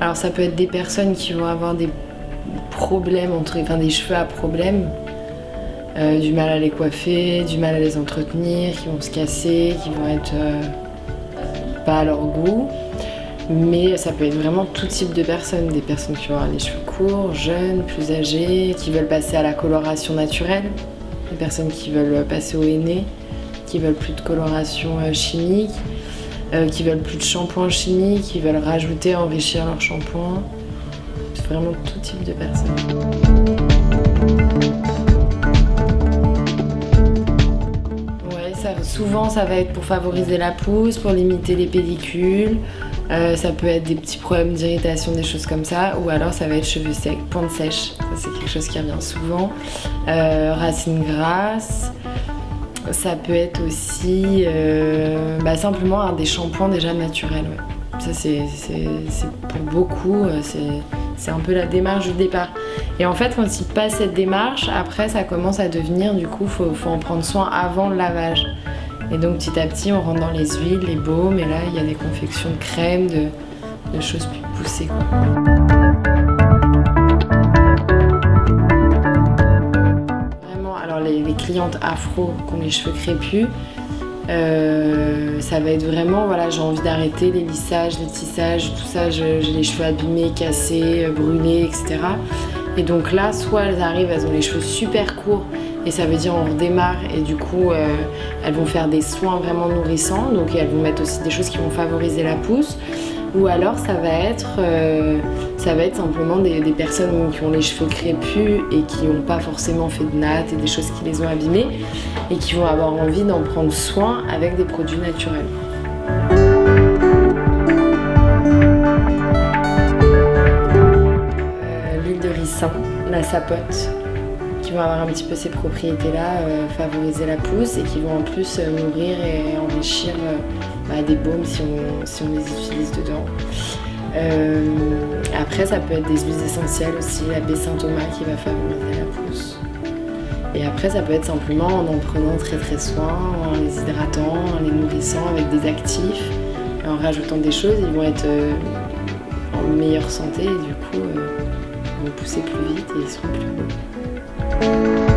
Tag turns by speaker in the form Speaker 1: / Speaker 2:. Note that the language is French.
Speaker 1: Alors ça peut être des personnes qui vont avoir des problèmes, des cheveux à problème, du mal à les coiffer, du mal à les entretenir, qui vont se casser, qui vont être pas à leur goût. Mais ça peut être vraiment tout type de personnes, des personnes qui vont avoir les cheveux courts, jeunes, plus âgées, qui veulent passer à la coloration naturelle, des personnes qui veulent passer au henné, qui veulent plus de coloration chimique, qui veulent plus de shampoing chimique, qui veulent rajouter, enrichir leur shampoing. C'est vraiment tout type de personnes. Souvent ça va être pour favoriser la pousse, pour limiter les pellicules, ça peut être des petits problèmes d'irritation, des choses comme ça, ou alors ça va être cheveux secs, pointe sèche, ça c'est quelque chose qui revient souvent, racines grasses, ça peut être aussi simplement des shampoings déjà naturels. Ouais. Ça c'est pour beaucoup, c'est un peu la démarche du départ. Et en fait quand ils passent cette démarche, après ça commence à devenir, du coup faut en prendre soin avant le lavage. Et donc petit à petit on rentre dans les huiles, les baumes, et là il y a des confections de crèmes, de choses plus poussées, quoi. Vraiment, alors les clientes afro qui ont les cheveux crépus, ça va être vraiment, voilà, j'ai envie d'arrêter les lissages, les tissages, tout ça, j'ai les cheveux abîmés, cassés, brûlés, etc. Et donc là, soit elles arrivent, elles ont les cheveux super courts, et ça veut dire on redémarre, et du coup elles vont faire des soins vraiment nourrissants, donc elles vont mettre aussi des choses qui vont favoriser la pousse, ou alors ça va être simplement des personnes qui ont les cheveux crépus et qui n'ont pas forcément fait de nattes et des choses qui les ont abîmés, et qui vont avoir envie d'en prendre soin avec des produits naturels. L'huile de ricin, la sapote, qui vont avoir un petit peu ces propriétés-là, favoriser la pousse, et qui vont en plus nourrir et enrichir des baumes si on les utilise dedans. Après ça peut être des huiles essentielles aussi, la baie Saint-Thomas qui va favoriser la pousse. Et après ça peut être simplement en prenant très soin, en les hydratant, en les nourrissant avec des actifs, et en rajoutant des choses, ils vont être en meilleure santé, et du coup ils vont pousser plus vite et ils seront plus beaux.